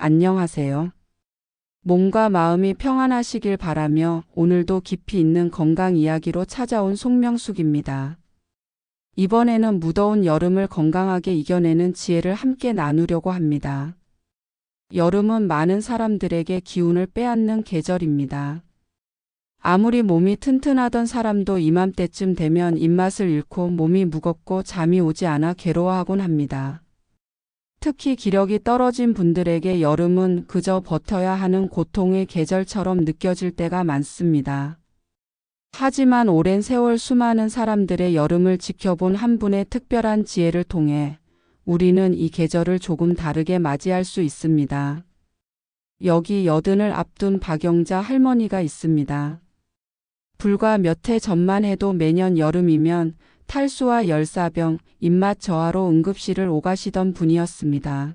안녕하세요. 몸과 마음이 평안하시길 바라며 오늘도 깊이 있는 건강 이야기로 찾아온 송명숙입니다. 이번에는 무더운 여름을 건강하게 이겨내는 지혜를 함께 나누려고 합니다. 여름은 많은 사람들에게 기운을 빼앗는 계절입니다. 아무리 몸이 튼튼하던 사람도 이맘때쯤 되면 입맛을 잃고 몸이 무겁고 잠이 오지 않아 괴로워하곤 합니다. 특히 기력이 떨어진 분들에게 여름은 그저 버텨야 하는 고통의 계절처럼 느껴질 때가 많습니다. 하지만 오랜 세월 수많은 사람들의 여름을 지켜본 한 분의 특별한 지혜를 통해 우리는 이 계절을 조금 다르게 맞이할 수 있습니다. 여기 여든을 앞둔 박영자 할머니가 있습니다. 불과 몇 해 전만 해도 매년 여름이면 탈수와 열사병, 입맛 저하로 응급실을 오가시던 분이었습니다.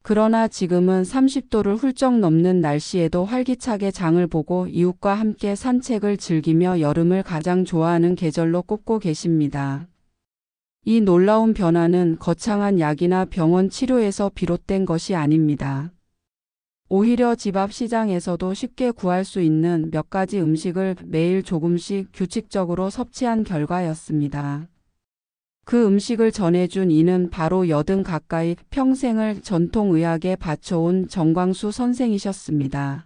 그러나 지금은 30도를 훌쩍 넘는 날씨에도 활기차게 장을 보고 이웃과 함께 산책을 즐기며 여름을 가장 좋아하는 계절로 꼽고 계십니다. 이 놀라운 변화는 거창한 약이나 병원 치료에서 비롯된 것이 아닙니다. 오히려 집 앞 시장에서도 쉽게 구할 수 있는 몇 가지 음식을 매일 조금씩 규칙적으로 섭취한 결과였습니다. 그 음식을 전해준 이는 바로 여든 가까이 평생을 전통의학에 바쳐온 정광수 선생이셨습니다.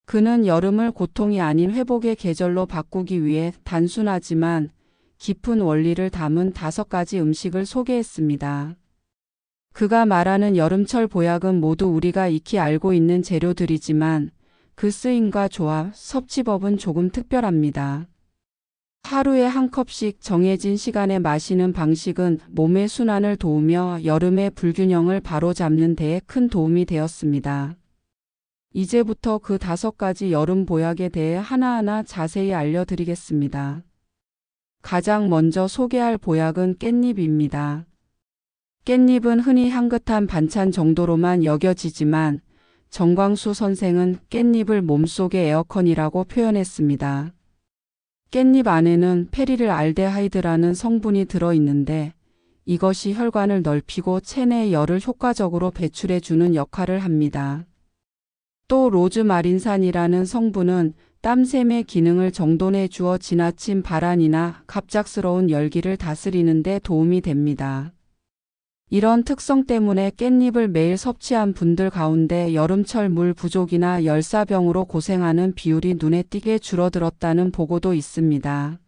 그는 여름을 고통이 아닌 회복의 계절로 바꾸기 위해 단순하지만 깊은 원리를 담은 5가지 음식을 소개했습니다. 그가 말하는 여름철 보약은 모두 우리가 익히 알고 있는 재료들이지만 그 쓰임과 조합, 섭취법은 조금 특별합니다. 하루에 한 컵씩 정해진 시간에 마시는 방식은 몸의 순환을 도우며 여름의 불균형을 바로잡는 데에 큰 도움이 되었습니다. 이제부터 그 5가지 여름 보약에 대해 하나하나 자세히 알려드리겠습니다. 가장 먼저 소개할 보약은 깻잎입니다. 깻잎은 흔히 향긋한 반찬 정도로만 여겨지지만 정광수 선생은 깻잎을 몸속의 에어컨이라고 표현했습니다. 깻잎 안에는 페리를 알데하이드라는 성분이 들어있는데 이것이 혈관을 넓히고 체내의 열을 효과적으로 배출해주는 역할을 합니다. 또 로즈마린산이라는 성분은 땀샘의 기능을 정돈해 주어 지나친 발한이나 갑작스러운 열기를 다스리는 데 도움이 됩니다. 이런 특성 때문에 깻잎을 매일 섭취한 분들 가운데 여름철 물 부족이나 열사병으로 고생하는 비율이 눈에 띄게 줄어들었다는 보고도 있습니다.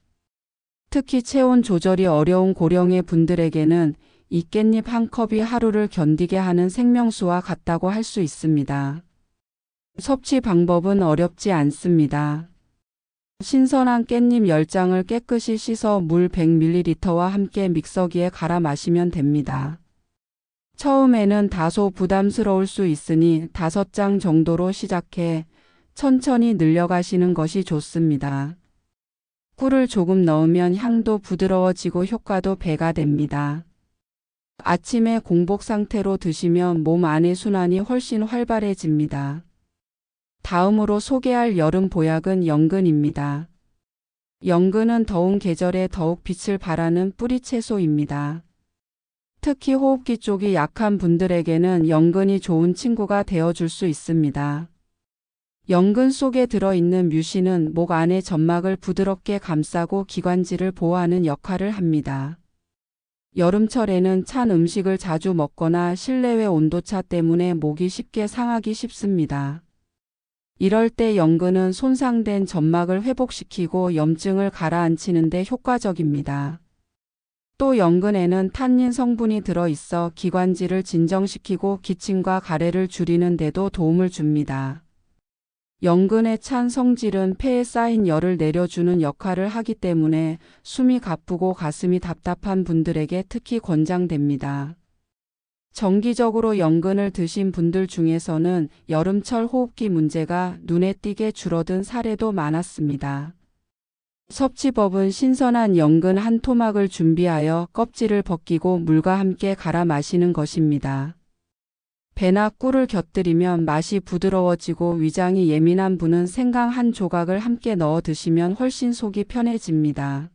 특히 체온 조절이 어려운 고령의 분들에게는 이 깻잎 한 컵이 하루를 견디게 하는 생명수와 같다고 할 수 있습니다. 섭취 방법은 어렵지 않습니다. 신선한 깻잎 10장을 깨끗이 씻어 물 100ml와 함께 믹서기에 갈아 마시면 됩니다. 처음에는 다소 부담스러울 수 있으니 5장 정도로 시작해 천천히 늘려가시는 것이 좋습니다. 꿀을 조금 넣으면 향도 부드러워지고 효과도 배가 됩니다. 아침에 공복 상태로 드시면 몸 안의 순환이 훨씬 활발해집니다. 다음으로 소개할 여름 보약은 연근입니다. 연근은 더운 계절에 더욱 빛을 발하는 뿌리채소입니다. 특히 호흡기 쪽이 약한 분들에게는 연근이 좋은 친구가 되어줄 수 있습니다. 연근 속에 들어있는 뮤신은 목 안의 점막을 부드럽게 감싸고 기관지를 보호하는 역할을 합니다. 여름철에는 찬 음식을 자주 먹거나 실내외 온도차 때문에 목이 쉽게 상하기 쉽습니다. 이럴 때 연근은 손상된 점막을 회복시키고 염증을 가라앉히는 데 효과적입니다. 또 연근에는 탄닌 성분이 들어있어 기관지를 진정시키고 기침과 가래를 줄이는 데도 도움을 줍니다. 연근의 찬 성질은 폐에 쌓인 열을 내려주는 역할을 하기 때문에 숨이 가쁘고 가슴이 답답한 분들에게 특히 권장됩니다. 정기적으로 연근을 드신 분들 중에서는 여름철 호흡기 문제가 눈에 띄게 줄어든 사례도 많았습니다. 섭취법은 신선한 연근 한 토막을 준비하여 껍질을 벗기고 물과 함께 갈아 마시는 것입니다. 배나 꿀을 곁들이면 맛이 부드러워지고 위장이 예민한 분은 생강 한 조각을 함께 넣어 드시면 훨씬 속이 편해집니다.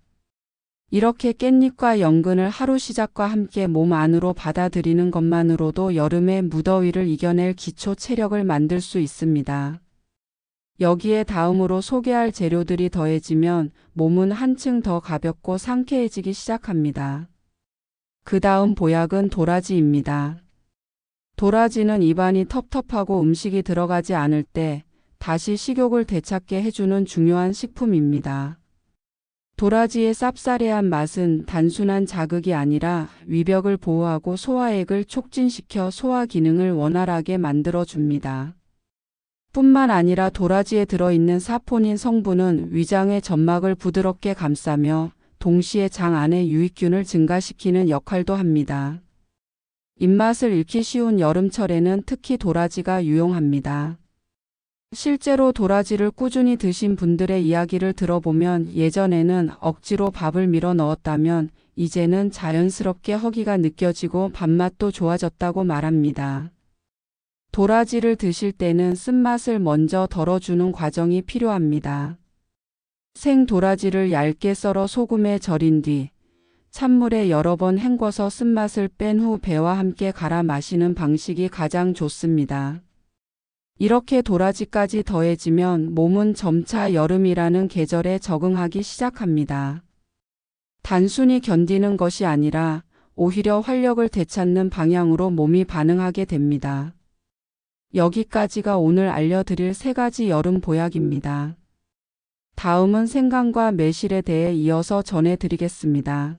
이렇게 깻잎과 연근을 하루 시작과 함께 몸 안으로 받아들이는 것만으로도 여름의 무더위를 이겨낼 기초 체력을 만들 수 있습니다. 여기에 다음으로 소개할 재료들이 더해지면 몸은 한층 더 가볍고 상쾌해지기 시작합니다. 그 다음 보약은 도라지입니다. 도라지는 입안이 텁텁하고 음식이 들어가지 않을 때 다시 식욕을 되찾게 해주는 중요한 식품입니다. 도라지의 쌉싸래한 맛은 단순한 자극이 아니라 위벽을 보호하고 소화액을 촉진시켜 소화 기능을 원활하게 만들어줍니다. 뿐만 아니라 도라지에 들어있는 사포닌 성분은 위장의 점막을 부드럽게 감싸며 동시에 장 안의 유익균을 증가시키는 역할도 합니다. 입맛을 잃기 쉬운 여름철에는 특히 도라지가 유용합니다. 실제로 도라지를 꾸준히 드신 분들의 이야기를 들어보면 예전에는 억지로 밥을 밀어 넣었다면 이제는 자연스럽게 허기가 느껴지고 밥맛도 좋아졌다고 말합니다. 도라지를 드실 때는 쓴맛을 먼저 덜어주는 과정이 필요합니다. 생 도라지를 얇게 썰어 소금에 절인 뒤 찬물에 여러 번 헹궈서 쓴맛을 뺀 후 배와 함께 갈아 마시는 방식이 가장 좋습니다. 이렇게 도라지까지 더해지면 몸은 점차 여름이라는 계절에 적응하기 시작합니다. 단순히 견디는 것이 아니라 오히려 활력을 되찾는 방향으로 몸이 반응하게 됩니다. 여기까지가 오늘 알려드릴 3가지 여름 보약입니다. 다음은 생강과 매실에 대해 이어서 전해드리겠습니다.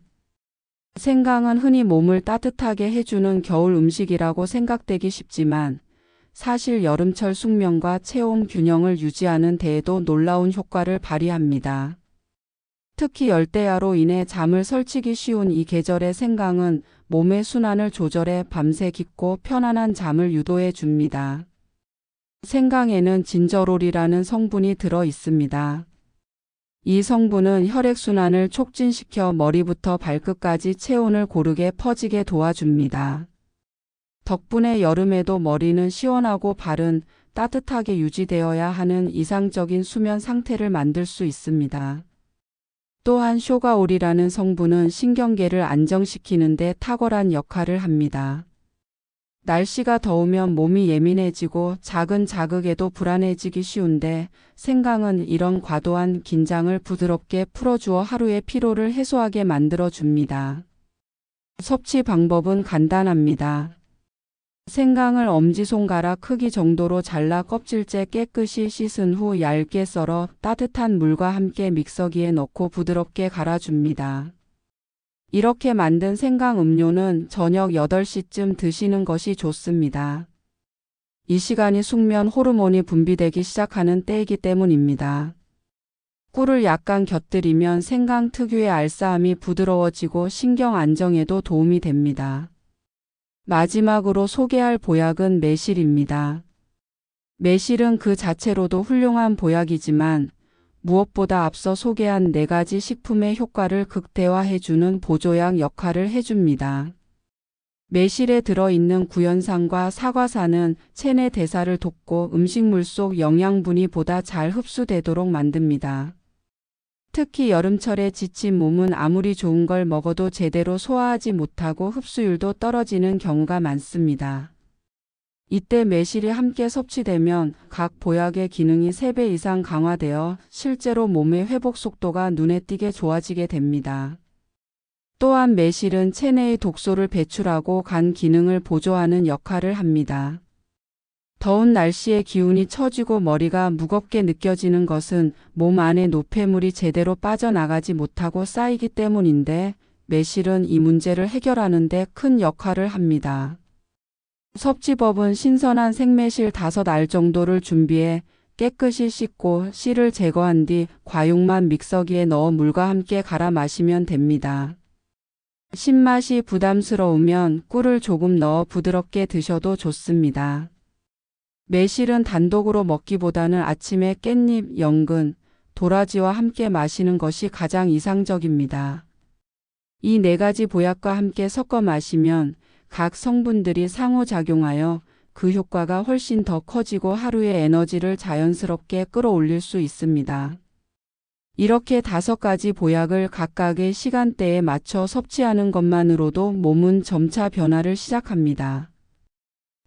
생강은 흔히 몸을 따뜻하게 해주는 겨울 음식이라고 생각되기 쉽지만 사실 여름철 숙면과 체온 균형을 유지하는 데에도 놀라운 효과를 발휘합니다. 특히 열대야로 인해 잠을 설치기 쉬운 이 계절의 생강은 몸의 순환을 조절해 밤새 깊고 편안한 잠을 유도해 줍니다. 생강에는 진저롤이라는 성분이 들어 있습니다. 이 성분은 혈액순환을 촉진시켜 머리부터 발끝까지 체온을 고르게 퍼지게 도와줍니다. 덕분에 여름에도 머리는 시원하고 발은 따뜻하게 유지되어야 하는 이상적인 수면 상태를 만들 수 있습니다. 또한 쇼가올이라는 성분은 신경계를 안정시키는 데 탁월한 역할을 합니다. 날씨가 더우면 몸이 예민해지고 작은 자극에도 불안해지기 쉬운데 생강은 이런 과도한 긴장을 부드럽게 풀어주어 하루의 피로를 해소하게 만들어줍니다. 섭취 방법은 간단합니다. 생강을 엄지손가락 크기 정도로 잘라 껍질째 깨끗이 씻은 후 얇게 썰어 따뜻한 물과 함께 믹서기에 넣고 부드럽게 갈아줍니다. 이렇게 만든 생강 음료는 저녁 8시쯤 드시는 것이 좋습니다. 이 시간이 숙면 호르몬이 분비되기 시작하는 때이기 때문입니다. 꿀을 약간 곁들이면 생강 특유의 알싸함이 부드러워지고 신경 안정에도 도움이 됩니다. 마지막으로 소개할 보약은 매실입니다. 매실은 그 자체로도 훌륭한 보약이지만 무엇보다 앞서 소개한 4가지 식품의 효과를 극대화해주는 보조약 역할을 해줍니다. 매실에 들어있는 구연산과 사과산은 체내 대사를 돕고 음식물 속 영양분이 보다 잘 흡수되도록 만듭니다. 특히 여름철에 지친 몸은 아무리 좋은 걸 먹어도 제대로 소화하지 못하고 흡수율도 떨어지는 경우가 많습니다. 이때 매실이 함께 섭취되면 각 보약의 기능이 3배 이상 강화되어 실제로 몸의 회복 속도가 눈에 띄게 좋아지게 됩니다. 또한 매실은 체내의 독소를 배출하고 간 기능을 보조하는 역할을 합니다. 더운 날씨에 기운이 처지고 머리가 무겁게 느껴지는 것은 몸 안에 노폐물이 제대로 빠져나가지 못하고 쌓이기 때문인데 매실은 이 문제를 해결하는 데 큰 역할을 합니다. 섭취법은 신선한 생매실 5알 정도를 준비해 깨끗이 씻고 씨를 제거한 뒤 과육만 믹서기에 넣어 물과 함께 갈아 마시면 됩니다. 신맛이 부담스러우면 꿀을 조금 넣어 부드럽게 드셔도 좋습니다. 매실은 단독으로 먹기보다는 아침에 깻잎, 연근, 도라지와 함께 마시는 것이 가장 이상적입니다. 이 4가지 보약과 함께 섞어 마시면 각 성분들이 상호작용하여 그 효과가 훨씬 더 커지고 하루의 에너지를 자연스럽게 끌어올릴 수 있습니다. 이렇게 5가지 보약을 각각의 시간대에 맞춰 섭취하는 것만으로도 몸은 점차 변화를 시작합니다.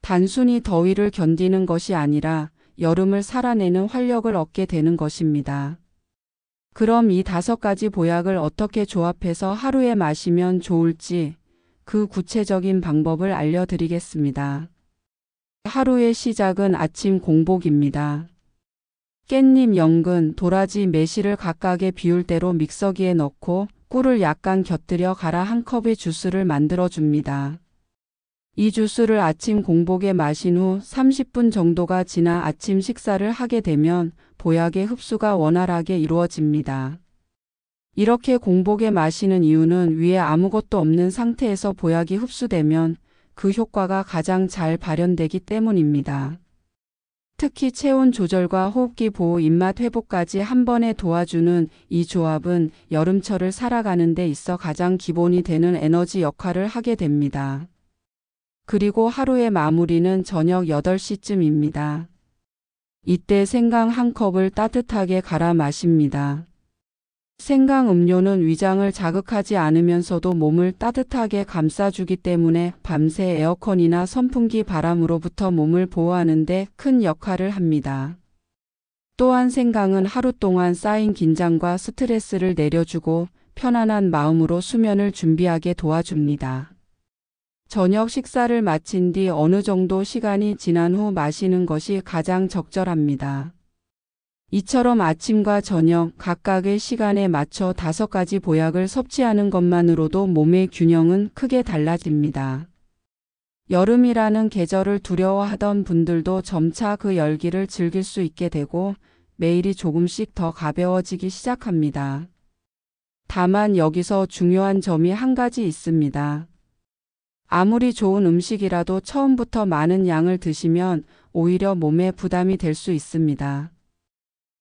단순히 더위를 견디는 것이 아니라 여름을 살아내는 활력을 얻게 되는 것입니다. 그럼 이 5가지 보약을 어떻게 조합해서 하루에 마시면 좋을지 그 구체적인 방법을 알려드리겠습니다. 하루의 시작은 아침 공복입니다. 깻잎, 연근, 도라지, 매실을 각각의 비율대로 믹서기에 넣고 꿀을 약간 곁들여 갈아 한 컵의 주스를 만들어 줍니다. 이 주스를 아침 공복에 마신 후 30분 정도가 지나 아침 식사를 하게 되면 보약의 흡수가 원활하게 이루어집니다. 이렇게 공복에 마시는 이유는 위에 아무것도 없는 상태에서 보약이 흡수되면 그 효과가 가장 잘 발현되기 때문입니다. 특히 체온 조절과 호흡기 보호, 입맛 회복까지 한 번에 도와주는 이 조합은 여름철을 살아가는 데 있어 가장 기본이 되는 에너지 역할을 하게 됩니다. 그리고 하루의 마무리는 저녁 8시쯤입니다. 이때 생강 한 컵을 따뜻하게 갈아 마십니다. 생강 음료는 위장을 자극하지 않으면서도 몸을 따뜻하게 감싸주기 때문에 밤새 에어컨이나 선풍기 바람으로부터 몸을 보호하는 데 큰 역할을 합니다. 또한 생강은 하루 동안 쌓인 긴장과 스트레스를 내려주고 편안한 마음으로 수면을 준비하게 도와줍니다. 저녁 식사를 마친 뒤 어느 정도 시간이 지난 후 마시는 것이 가장 적절합니다. 이처럼 아침과 저녁 각각의 시간에 맞춰 5가지 보약을 섭취하는 것만으로도 몸의 균형은 크게 달라집니다. 여름이라는 계절을 두려워하던 분들도 점차 그 열기를 즐길 수 있게 되고 매일이 조금씩 더 가벼워지기 시작합니다. 다만 여기서 중요한 점이 한 가지 있습니다. 아무리 좋은 음식이라도 처음부터 많은 양을 드시면 오히려 몸에 부담이 될 수 있습니다.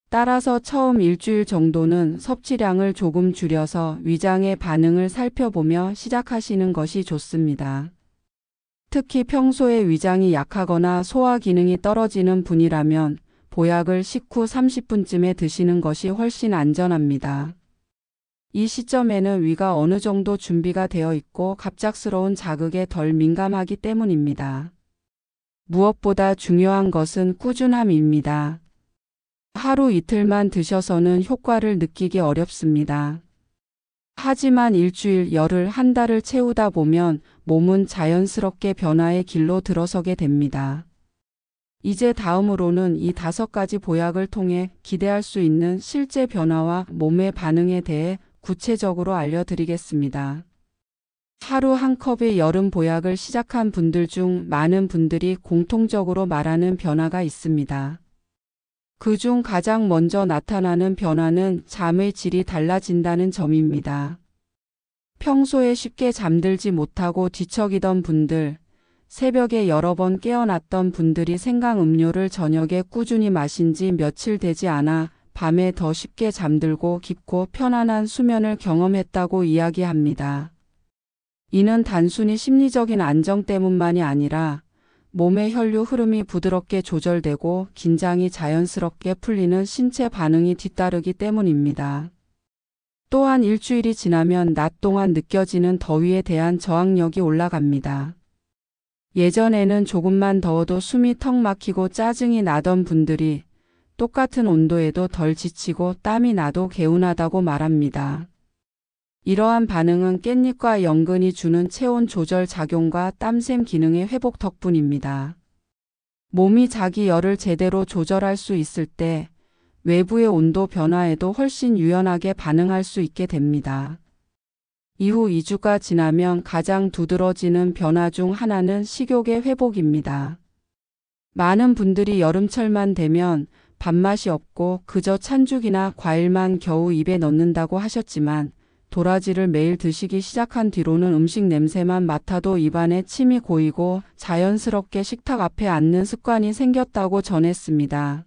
따라서 처음 일주일 정도는 섭취량을 조금 줄여서 위장의 반응을 살펴보며 시작하시는 것이 좋습니다. 특히 평소에 위장이 약하거나 소화 기능이 떨어지는 분이라면 보약을 식후 30분쯤에 드시는 것이 훨씬 안전합니다. 이 시점에는 위가 어느 정도 준비가 되어 있고 갑작스러운 자극에 덜 민감하기 때문입니다. 무엇보다 중요한 것은 꾸준함입니다. 하루 이틀만 드셔서는 효과를 느끼기 어렵습니다. 하지만 일주일, 열흘, 한 달을 채우다 보면 몸은 자연스럽게 변화의 길로 들어서게 됩니다. 이제 다음으로는 이 5가지 보약을 통해 기대할 수 있는 실제 변화와 몸의 반응에 대해 구체적으로 알려드리겠습니다. 하루 한 컵의 여름 보약을 시작한 분들 중 많은 분들이 공통적으로 말하는 변화가 있습니다. 그중 가장 먼저 나타나는 변화는 잠의 질이 달라진다는 점입니다. 평소에 쉽게 잠들지 못하고 뒤척이던 분들, 새벽에 여러 번 깨어났던 분들이 생강 음료를 저녁에 꾸준히 마신 지 며칠 되지 않아 밤에 더 쉽게 잠들고 깊고 편안한 수면을 경험했다고 이야기합니다. 이는 단순히 심리적인 안정 때문만이 아니라 몸의 혈류 흐름이 부드럽게 조절되고 긴장이 자연스럽게 풀리는 신체 반응이 뒤따르기 때문입니다. 또한 일주일이 지나면 낮 동안 느껴지는 더위에 대한 저항력이 올라갑니다. 예전에는 조금만 더워도 숨이 턱 막히고 짜증이 나던 분들이 똑같은 온도에도 덜 지치고 땀이 나도 개운하다고 말합니다. 이러한 반응은 깻잎과 연근이 주는 체온 조절 작용과 땀샘 기능의 회복 덕분입니다. 몸이 자기 열을 제대로 조절할 수 있을 때 외부의 온도 변화에도 훨씬 유연하게 반응할 수 있게 됩니다. 이후 2주가 지나면 가장 두드러지는 변화 중 하나는 식욕의 회복입니다. 많은 분들이 여름철만 되면 밥맛이 없고 그저 찬죽이나 과일만 겨우 입에 넣는다고 하셨지만 도라지를 매일 드시기 시작한 뒤로는 음식 냄새만 맡아도 입안에 침이 고이고 자연스럽게 식탁 앞에 앉는 습관이 생겼다고 전했습니다.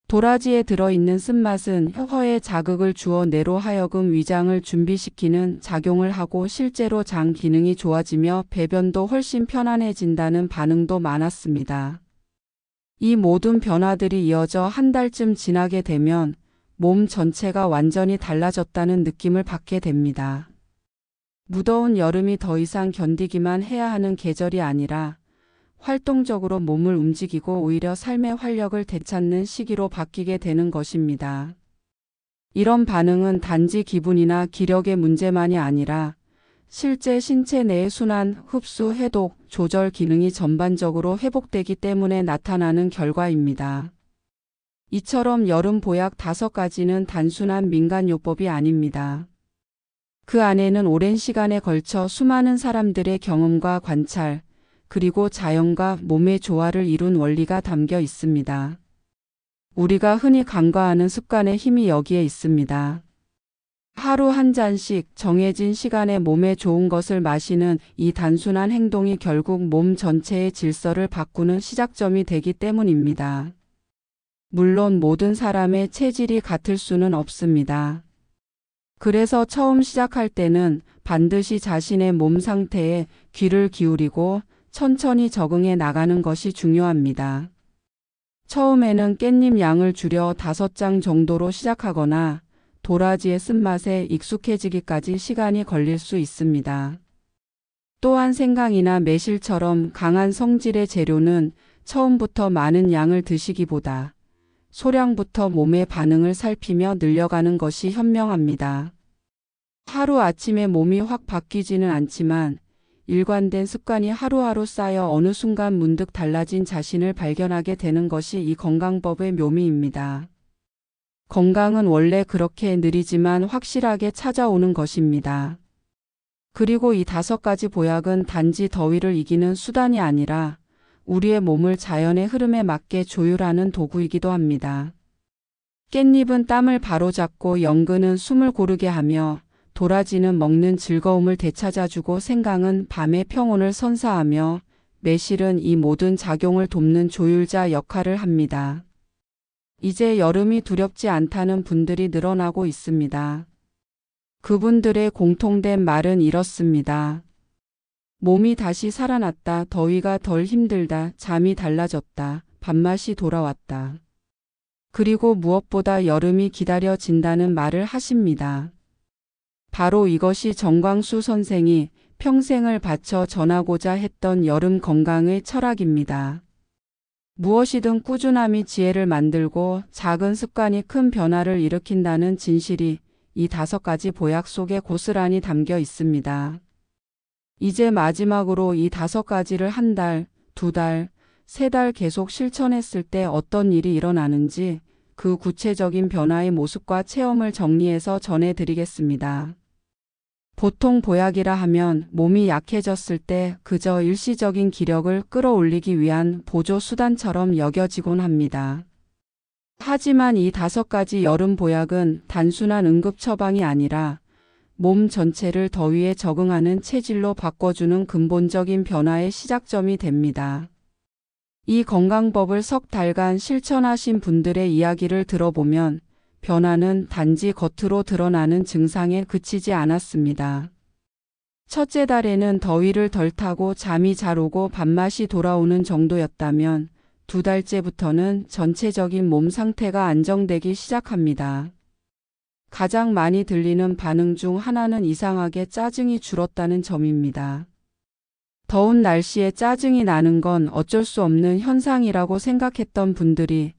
도라지에 들어있는 쓴맛은 혀에 자극을 주어 뇌로 하여금 위장을 준비시키는 작용을 하고 실제로 장 기능이 좋아지며 배변도 훨씬 편안해진다는 반응도 많았습니다. 이 모든 변화들이 이어져 한 달쯤 지나게 되면 몸 전체가 완전히 달라졌다는 느낌을 받게 됩니다. 무더운 여름이 더 이상 견디기만 해야 하는 계절이 아니라 활동적으로 몸을 움직이고 오히려 삶의 활력을 되찾는 시기로 바뀌게 되는 것입니다. 이런 반응은 단지 기분이나 기력의 문제만이 아니라 실제 신체 내의 순환, 흡수, 해독, 조절 기능이 전반적으로 회복되기 때문에 나타나는 결과입니다. 이처럼 여름 보약 5가지는 단순한 민간요법이 아닙니다. 그 안에는 오랜 시간에 걸쳐 수많은 사람들의 경험과 관찰, 그리고 자연과 몸의 조화를 이룬 원리가 담겨 있습니다. 우리가 흔히 간과하는 습관의 힘이 여기에 있습니다. 하루 한 잔씩 정해진 시간에 몸에 좋은 것을 마시는 이 단순한 행동이 결국 몸 전체의 질서를 바꾸는 시작점이 되기 때문입니다. 물론 모든 사람의 체질이 같을 수는 없습니다. 그래서 처음 시작할 때는 반드시 자신의 몸 상태에 귀를 기울이고 천천히 적응해 나가는 것이 중요합니다. 처음에는 깻잎 양을 줄여 5장 정도로 시작하거나 도라지의 쓴맛에 익숙해지기까지 시간이 걸릴 수 있습니다. 또한 생강이나 매실처럼 강한 성질의 재료는 처음부터 많은 양을 드시기보다 소량부터 몸의 반응을 살피며 늘려가는 것이 현명합니다. 하루아침에 몸이 확 바뀌지는 않지만 일관된 습관이 하루하루 쌓여 어느 순간 문득 달라진 자신을 발견하게 되는 것이 이 건강법의 묘미입니다. 건강은 원래 그렇게 느리지만 확실하게 찾아오는 것입니다. 그리고 이 5가지 보약은 단지 더위를 이기는 수단이 아니라 우리의 몸을 자연의 흐름에 맞게 조율하는 도구이기도 합니다. 깻잎은 땀을 바로잡고 연근은 숨을 고르게 하며 도라지는 먹는 즐거움을 되찾아주고 생강은 밤의 평온을 선사하며 매실은 이 모든 작용을 돕는 조율자 역할을 합니다. 이제 여름이 두렵지 않다는 분들이 늘어나고 있습니다. 그분들의 공통된 말은 이렇습니다. 몸이 다시 살아났다. 더위가 덜 힘들다. 잠이 달라졌다. 밥맛이 돌아왔다. 그리고 무엇보다 여름이 기다려진다는 말을 하십니다. 바로 이것이 정광수 선생이 평생을 바쳐 전하고자 했던 여름 건강의 철학입니다. 무엇이든 꾸준함이 지혜를 만들고 작은 습관이 큰 변화를 일으킨다는 진실이 이 5가지 보약 속에 고스란히 담겨 있습니다. 이제 마지막으로 이 5가지를 1달, 2달, 3달 계속 실천했을 때 어떤 일이 일어나는지 그 구체적인 변화의 모습과 체험을 정리해서 전해드리겠습니다. 보통 보약이라 하면 몸이 약해졌을 때 그저 일시적인 기력을 끌어올리기 위한 보조 수단처럼 여겨지곤 합니다. 하지만 이 5가지 여름 보약은 단순한 응급 처방이 아니라 몸 전체를 더위에 적응하는 체질로 바꿔주는 근본적인 변화의 시작점이 됩니다. 이 건강법을 석 달간 실천하신 분들의 이야기를 들어보면 변화는 단지 겉으로 드러나는 증상에 그치지 않았습니다. 첫째 달에는 더위를 덜 타고 잠이 잘 오고 밥맛이 돌아오는 정도였다면 2달째부터는 전체적인 몸 상태가 안정되기 시작합니다. 가장 많이 들리는 반응 중 하나는 이상하게 짜증이 줄었다는 점입니다. 더운 날씨에 짜증이 나는 건 어쩔 수 없는 현상이라고 생각했던 분들이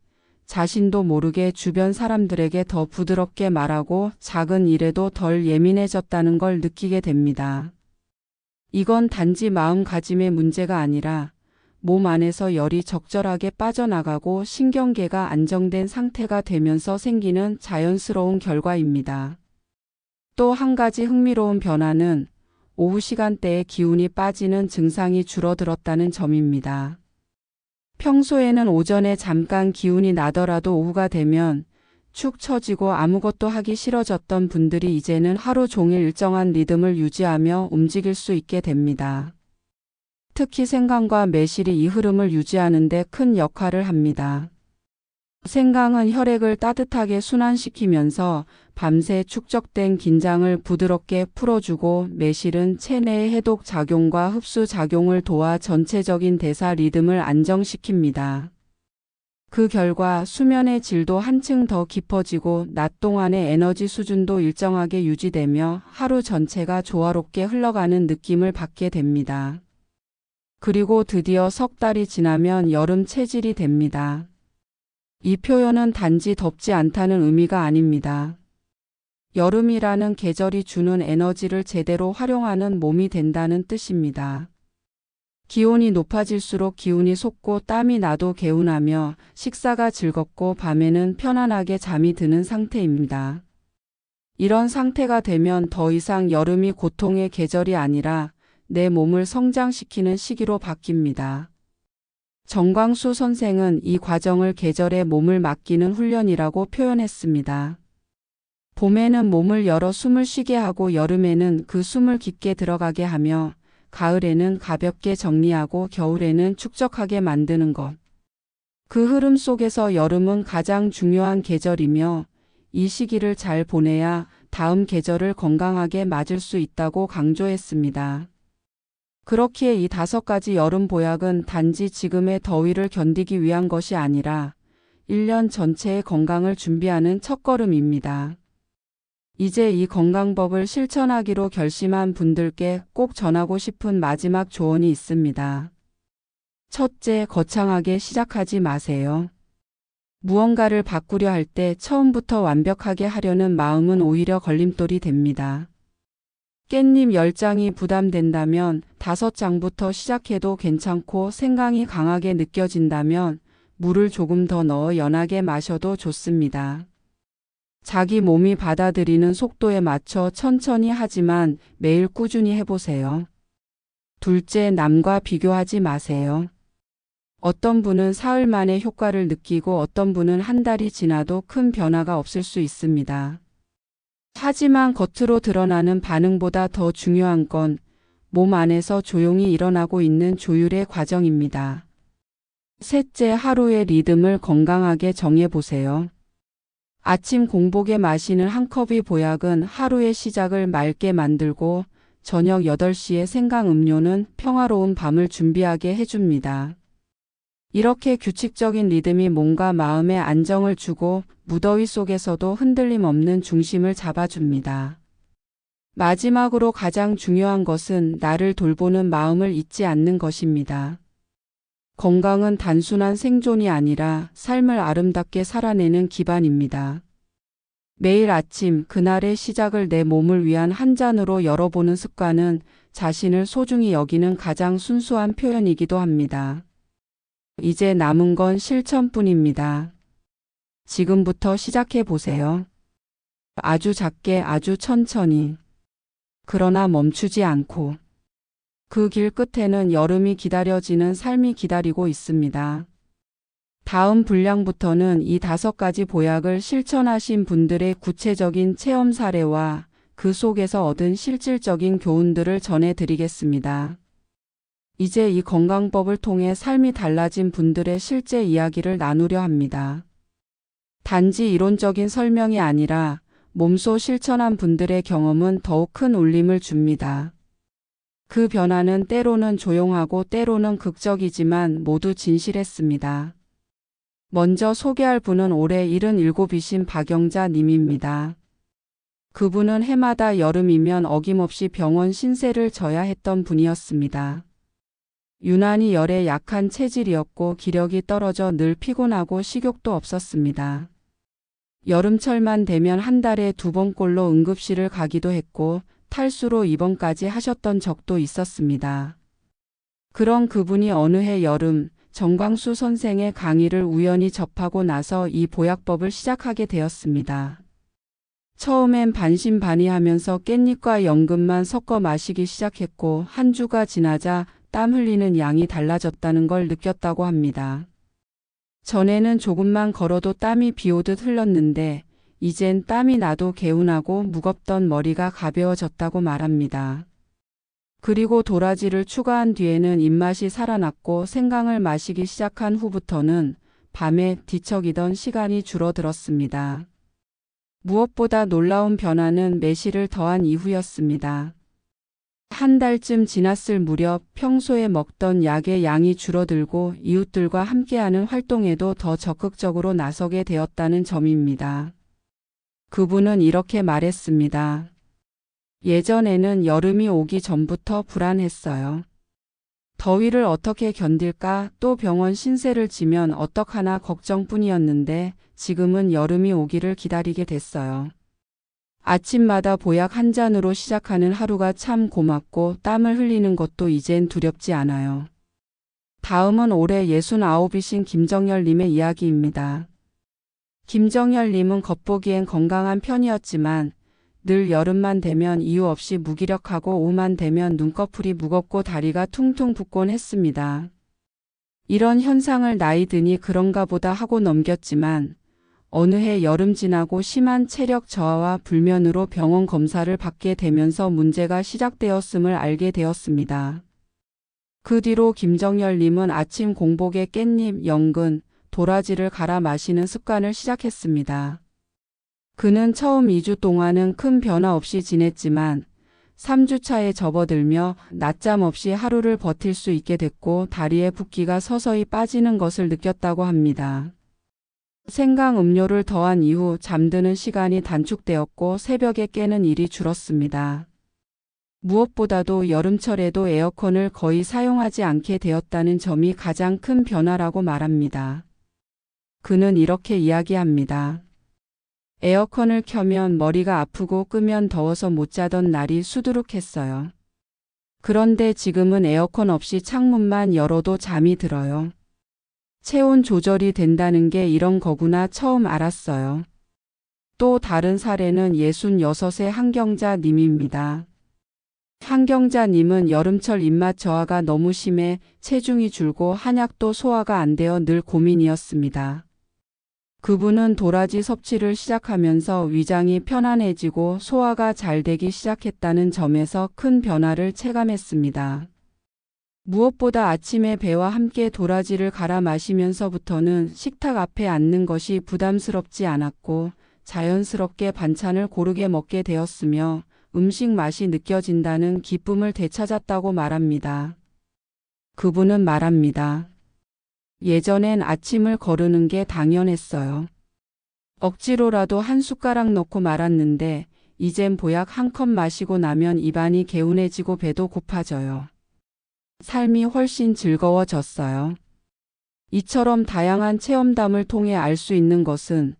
자신도 모르게 주변 사람들에게 더 부드럽게 말하고 작은 일에도 덜 예민해졌다는 걸 느끼게 됩니다. 이건 단지 마음가짐의 문제가 아니라 몸 안에서 열이 적절하게 빠져나가고 신경계가 안정된 상태가 되면서 생기는 자연스러운 결과입니다. 또 한 가지 흥미로운 변화는 오후 시간대에 기운이 빠지는 증상이 줄어들었다는 점입니다. 평소에는 오전에 잠깐 기운이 나더라도 오후가 되면 축 처지고 아무것도 하기 싫어졌던 분들이 이제는 하루 종일 일정한 리듬을 유지하며 움직일 수 있게 됩니다. 특히 생강과 매실이 이 흐름을 유지하는 데 큰 역할을 합니다. 생강은 혈액을 따뜻하게 순환시키면서 밤새 축적된 긴장을 부드럽게 풀어주고 매실은 체내의 해독 작용과 흡수 작용을 도와 전체적인 대사 리듬을 안정시킵니다. 그 결과 수면의 질도 한층 더 깊어지고 낮 동안의 에너지 수준도 일정하게 유지되며 하루 전체가 조화롭게 흘러가는 느낌을 받게 됩니다. 그리고 드디어 석 달이 지나면 여름 체질이 됩니다. 이 표현은 단지 덥지 않다는 의미가 아닙니다. 여름이라는 계절이 주는 에너지를 제대로 활용하는 몸이 된다는 뜻입니다. 기온이 높아질수록 기운이 솟고 땀이 나도 개운하며 식사가 즐겁고 밤에는 편안하게 잠이 드는 상태입니다. 이런 상태가 되면 더 이상 여름이 고통의 계절이 아니라 내 몸을 성장시키는 시기로 바뀝니다. 정광수 선생은 이 과정을 계절에 몸을 맡기는 훈련이라고 표현했습니다. 봄에는 몸을 열어 숨을 쉬게 하고 여름에는 그 숨을 깊게 들어가게 하며 가을에는 가볍게 정리하고 겨울에는 축적하게 만드는 것. 그 흐름 속에서 여름은 가장 중요한 계절이며 이 시기를 잘 보내야 다음 계절을 건강하게 맞을 수 있다고 강조했습니다. 그렇기에 이 5가지 여름 보약은 단지 지금의 더위를 견디기 위한 것이 아니라 1년 전체의 건강을 준비하는 첫걸음입니다. 이제 이 건강법을 실천하기로 결심한 분들께 꼭 전하고 싶은 마지막 조언이 있습니다. 첫째, 거창하게 시작하지 마세요. 무언가를 바꾸려 할 때 처음부터 완벽하게 하려는 마음은 오히려 걸림돌이 됩니다. 깻잎 10장이 부담된다면 5장부터 시작해도 괜찮고 생강이 강하게 느껴진다면 물을 조금 더 넣어 연하게 마셔도 좋습니다. 자기 몸이 받아들이는 속도에 맞춰 천천히 하지만 매일 꾸준히 해보세요. 둘째, 남과 비교하지 마세요. 어떤 분은 사흘 만에 효과를 느끼고 어떤 분은 한 달이 지나도 큰 변화가 없을 수 있습니다. 하지만 겉으로 드러나는 반응보다 더 중요한 건 몸 안에서 조용히 일어나고 있는 조율의 과정입니다. 셋째, 하루의 리듬을 건강하게 정해보세요. 아침 공복에 마시는 한 컵의 보약은 하루의 시작을 맑게 만들고 저녁 8시에 생강 음료는 평화로운 밤을 준비하게 해줍니다. 이렇게 규칙적인 리듬이 몸과 마음에 안정을 주고 무더위 속에서도 흔들림 없는 중심을 잡아줍니다. 마지막으로 가장 중요한 것은 나를 돌보는 마음을 잊지 않는 것입니다. 건강은 단순한 생존이 아니라 삶을 아름답게 살아내는 기반입니다. 매일 아침 그날의 시작을 내 몸을 위한 한 잔으로 열어보는 습관은 자신을 소중히 여기는 가장 순수한 표현이기도 합니다. 이제 남은 건 실천뿐입니다. 지금부터 시작해 보세요. 아주 작게, 아주 천천히. 그러나 멈추지 않고. 그 길 끝에는 여름이 기다려지는 삶이 기다리고 있습니다. 다음 분량부터는 이 5가지 보약을 실천하신 분들의 구체적인 체험 사례와 그 속에서 얻은 실질적인 교훈들을 전해드리겠습니다. 이제 이 건강법을 통해 삶이 달라진 분들의 실제 이야기를 나누려 합니다. 단지 이론적인 설명이 아니라 몸소 실천한 분들의 경험은 더욱 큰 울림을 줍니다. 그 변화는 때로는 조용하고 때로는 극적이지만 모두 진실했습니다. 먼저 소개할 분은 올해 77이신 박영자 님입니다. 그분은 해마다 여름이면 어김없이 병원 신세를 져야 했던 분이었습니다. 유난히 열에 약한 체질이었고 기력이 떨어져 늘 피곤하고 식욕도 없었습니다. 여름철만 되면 한 달에 2번꼴로 응급실을 가기도 했고 탈수로 입원까지 하셨던 적도 있었습니다. 그런 그분이 어느 해 여름 정광수 선생의 강의를 우연히 접하고 나서 이 보약법을 시작하게 되었습니다. 처음엔 반신반의하면서 깻잎과 연근만 섞어 마시기 시작했고 한 주가 지나자 땀 흘리는 양이 달라졌다는 걸 느꼈다고 합니다. 전에는 조금만 걸어도 땀이 비오듯 흘렀는데 이젠 땀이 나도 개운하고 무겁던 머리가 가벼워졌다고 말합니다. 그리고 도라지를 추가한 뒤에는 입맛이 살아났고 생강을 마시기 시작한 후부터는 밤에 뒤척이던 시간이 줄어들었습니다. 무엇보다 놀라운 변화는 매실을 더한 이후였습니다. 한 달쯤 지났을 무렵 평소에 먹던 약의 양이 줄어들고 이웃들과 함께하는 활동에도 더 적극적으로 나서게 되었다는 점입니다. 그분은 이렇게 말했습니다. 예전에는 여름이 오기 전부터 불안했어요. 더위를 어떻게 견딜까, 또 병원 신세를 지면 어떡하나 걱정뿐이었는데 지금은 여름이 오기를 기다리게 됐어요. 아침마다 보약 한 잔으로 시작하는 하루가 참 고맙고 땀을 흘리는 것도 이젠 두렵지 않아요. 다음은 올해 69이신 김정열님의 이야기입니다. 김정열님은 겉보기엔 건강한 편이었지만 늘 여름만 되면 이유 없이 무기력하고 오후만 되면 눈꺼풀이 무겁고 다리가 퉁퉁 붓곤 했습니다. 이런 현상을 나이 드니 그런가 보다 하고 넘겼지만 어느 해 여름 지나고 심한 체력 저하와 불면으로 병원 검사를 받게 되면서 문제가 시작되었음을 알게 되었습니다. 그 뒤로 김정열님은 아침 공복에 깻잎, 연근, 도라지를 갈아 마시는 습관을 시작했습니다. 그는 처음 2주 동안은 큰 변화 없이 지냈지만 3주차에 접어들며 낮잠 없이 하루를 버틸 수 있게 됐고 다리에 붓기가 서서히 빠지는 것을 느꼈다고 합니다. 생강 음료를 더한 이후 잠드는 시간이 단축되었고 새벽에 깨는 일이 줄었습니다. 무엇보다도 여름철에도 에어컨을 거의 사용하지 않게 되었다는 점이 가장 큰 변화라고 말합니다. 그는 이렇게 이야기합니다. 에어컨을 켜면 머리가 아프고 끄면 더워서 못 자던 날이 수두룩했어요. 그런데 지금은 에어컨 없이 창문만 열어도 잠이 들어요. 체온 조절이 된다는 게 이런 거구나 처음 알았어요. 또 다른 사례는 66의 한경자 님입니다. 한경자 님은 여름철 입맛 저하가 너무 심해 체중이 줄고 한약도 소화가 안 되어 늘 고민이었습니다. 그분은 도라지 섭취를 시작하면서 위장이 편안해지고 소화가 잘 되기 시작했다는 점에서 큰 변화를 체감했습니다. 무엇보다 아침에 배와 함께 도라지를 갈아 마시면서부터는 식탁 앞에 앉는 것이 부담스럽지 않았고 자연스럽게 반찬을 고르게 먹게 되었으며 음식 맛이 느껴진다는 기쁨을 되찾았다고 말합니다. 그분은 말합니다. 예전엔 아침을 거르는 게 당연했어요. 억지로라도 한 숟가락 넣고 말았는데 이젠 보약 한 컵 마시고 나면 입안이 개운해지고 배도 고파져요. 삶이 훨씬 즐거워졌어요. 이처럼 다양한 체험담을 통해 알 수 있는 것은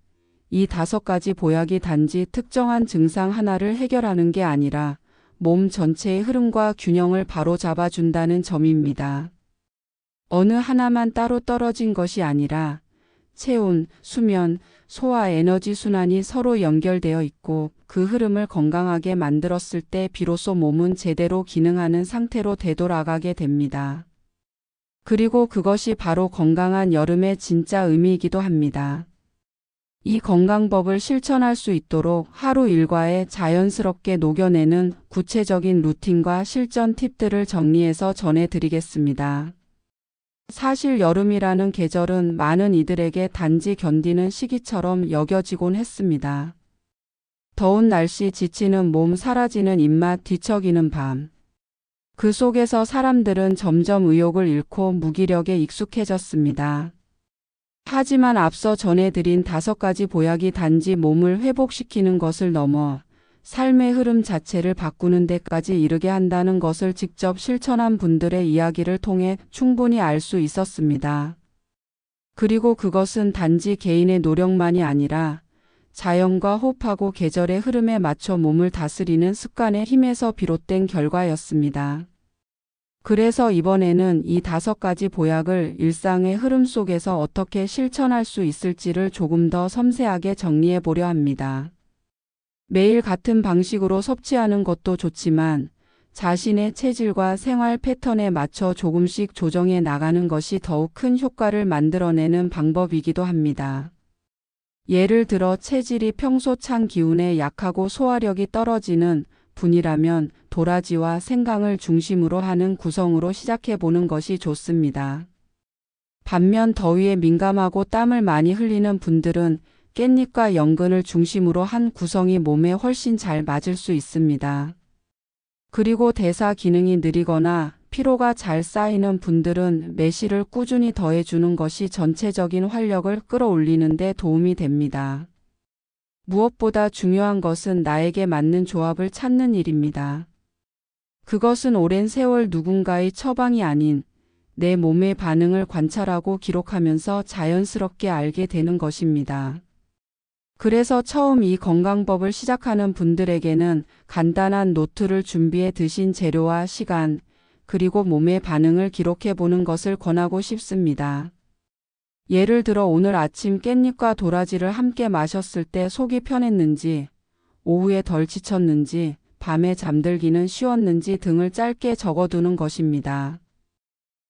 이 5가지 보약이 단지 특정한 증상 하나를 해결하는 게 아니라 몸 전체의 흐름과 균형을 바로 잡아준다는 점입니다. 어느 하나만 따로 떨어진 것이 아니라 체온, 수면, 소화 에너지 순환이 서로 연결되어 있고 그 흐름을 건강하게 만들었을 때 비로소 몸은 제대로 기능하는 상태로 되돌아가게 됩니다. 그리고 그것이 바로 건강한 여름의 진짜 의미이기도 합니다. 이 건강법을 실천할 수 있도록 하루 일과에 자연스럽게 녹여내는 구체적인 루틴과 실전 팁들을 정리해서 전해드리겠습니다. 사실 여름이라는 계절은 많은 이들에게 단지 견디는 시기처럼 여겨지곤 했습니다. 더운 날씨, 지치는 몸, 사라지는 입맛, 뒤척이는 밤. 그 속에서 사람들은 점점 의욕을 잃고 무기력에 익숙해졌습니다. 하지만 앞서 전해드린 5가지 보약이 단지 몸을 회복시키는 것을 넘어 삶의 흐름 자체를 바꾸는 데까지 이르게 한다는 것을 직접 실천한 분들의 이야기를 통해 충분히 알 수 있었습니다. 그리고 그것은 단지 개인의 노력만이 아니라 자연과 호흡하고 계절의 흐름에 맞춰 몸을 다스리는 습관의 힘에서 비롯된 결과였습니다. 그래서 이번에는 이 5가지 보약을 일상의 흐름 속에서 어떻게 실천할 수 있을지를 조금 더 섬세하게 정리해 보려 합니다. 매일 같은 방식으로 섭취하는 것도 좋지만 자신의 체질과 생활 패턴에 맞춰 조금씩 조정해 나가는 것이 더욱 큰 효과를 만들어내는 방법이기도 합니다. 예를 들어 체질이 평소 찬 기운에 약하고 소화력이 떨어지는 분이라면 도라지와 생강을 중심으로 하는 구성으로 시작해 보는 것이 좋습니다. 반면 더위에 민감하고 땀을 많이 흘리는 분들은 깻잎과 연근을 중심으로 한 구성이 몸에 훨씬 잘 맞을 수 있습니다. 그리고 대사 기능이 느리거나 피로가 잘 쌓이는 분들은 매실을 꾸준히 더해주는 것이 전체적인 활력을 끌어올리는 데 도움이 됩니다. 무엇보다 중요한 것은 나에게 맞는 조합을 찾는 일입니다. 그것은 오랜 세월 누군가의 처방이 아닌 내 몸의 반응을 관찰하고 기록하면서 자연스럽게 알게 되는 것입니다. 그래서 처음 이 건강법을 시작하는 분들에게는 간단한 노트를 준비해 드신 재료와 시간, 그리고 몸의 반응을 기록해 보는 것을 권하고 싶습니다. 예를 들어 오늘 아침 깻잎과 도라지를 함께 마셨을 때 속이 편했는지, 오후에 덜 지쳤는지, 밤에 잠들기는 쉬웠는지 등을 짧게 적어두는 것입니다.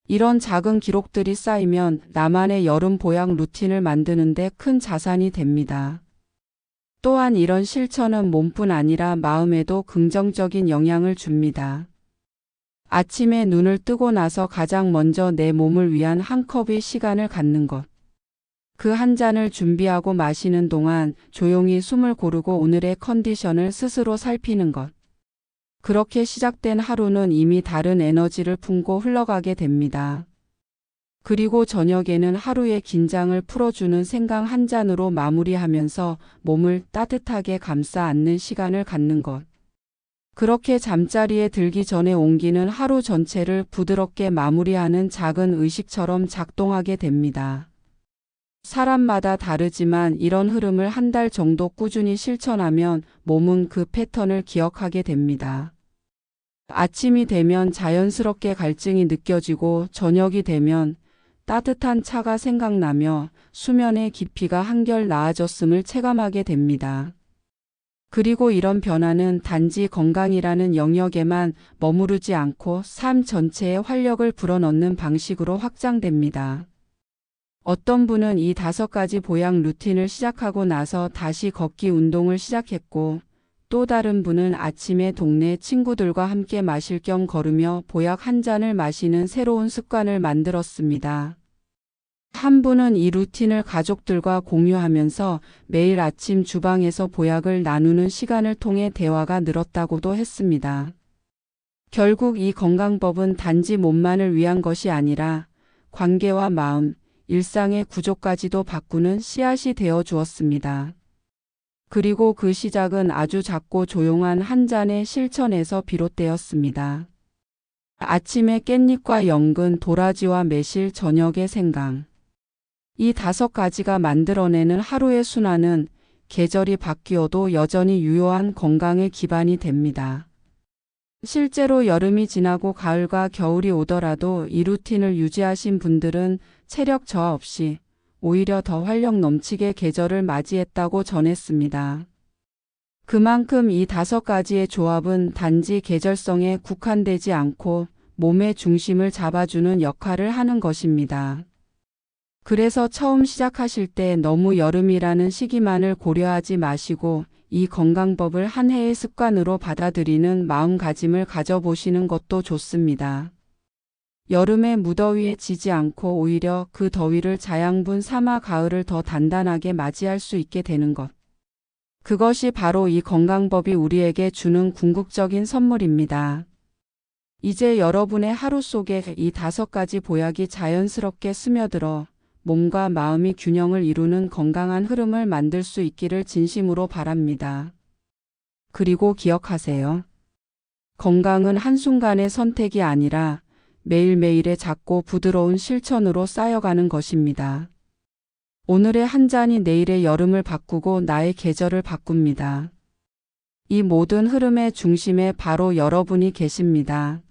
이런 작은 기록들이 쌓이면 나만의 여름 보약 루틴을 만드는 데 큰 자산이 됩니다. 또한 이런 실천은 몸뿐 아니라 마음에도 긍정적인 영향을 줍니다. 아침에 눈을 뜨고 나서 가장 먼저 내 몸을 위한 한 컵의 시간을 갖는 것. 그 한 잔을 준비하고 마시는 동안 조용히 숨을 고르고 오늘의 컨디션을 스스로 살피는 것. 그렇게 시작된 하루는 이미 다른 에너지를 품고 흘러가게 됩니다. 그리고 저녁에는 하루의 긴장을 풀어주는 생강 한 잔으로 마무리하면서 몸을 따뜻하게 감싸 안는 시간을 갖는 것. 그렇게 잠자리에 들기 전에 옮기는 하루 전체를 부드럽게 마무리하는 작은 의식처럼 작동하게 됩니다. 사람마다 다르지만 이런 흐름을 한 달 정도 꾸준히 실천하면 몸은 그 패턴을 기억하게 됩니다. 아침이 되면 자연스럽게 갈증이 느껴지고 저녁이 되면 따뜻한 차가 생각나며 수면의 깊이가 한결 나아졌음을 체감하게 됩니다. 그리고 이런 변화는 단지 건강이라는 영역에만 머무르지 않고 삶 전체에 활력을 불어넣는 방식으로 확장됩니다. 어떤 분은 이 5가지 보약 루틴을 시작하고 나서 다시 걷기 운동을 시작했고, 또 다른 분은 아침에 동네 친구들과 함께 마실 겸 걸으며 보약 한 잔을 마시는 새로운 습관을 만들었습니다. 한 분은 이 루틴을 가족들과 공유하면서 매일 아침 주방에서 보약을 나누는 시간을 통해 대화가 늘었다고도 했습니다. 결국 이 건강법은 단지 몸만을 위한 것이 아니라 관계와 마음, 일상의 구조까지도 바꾸는 씨앗이 되어 주었습니다. 그리고 그 시작은 아주 작고 조용한 한 잔의 실천에서 비롯되었습니다. 아침에 깻잎과 연근, 도라지와 매실, 저녁에 생강. 이 5가지가 만들어내는 하루의 순환은 계절이 바뀌어도 여전히 유효한 건강의 기반이 됩니다. 실제로 여름이 지나고 가을과 겨울이 오더라도 이 루틴을 유지하신 분들은 체력 저하 없이 오히려 더 활력 넘치게 계절을 맞이했다고 전했습니다. 그만큼 이 5가지의 조합은 단지 계절성에 국한되지 않고 몸의 중심을 잡아주는 역할을 하는 것입니다. 그래서 처음 시작하실 때 너무 여름이라는 시기만을 고려하지 마시고 이 건강법을 한 해의 습관으로 받아들이는 마음가짐을 가져보시는 것도 좋습니다. 여름의 무더위에 지지 않고 오히려 그 더위를 자양분 삼아 가을을 더 단단하게 맞이할 수 있게 되는 것. 그것이 바로 이 건강법이 우리에게 주는 궁극적인 선물입니다. 이제 여러분의 하루 속에 이 5가지 보약이 자연스럽게 스며들어 몸과 마음이 균형을 이루는 건강한 흐름을 만들 수 있기를 진심으로 바랍니다. 그리고 기억하세요. 건강은 한순간의 선택이 아니라 매일매일의 작고 부드러운 실천으로 쌓여가는 것입니다. 오늘의 한 잔이 내일의 여름을 바꾸고 나의 계절을 바꿉니다. 이 모든 흐름의 중심에 바로 여러분이 계십니다.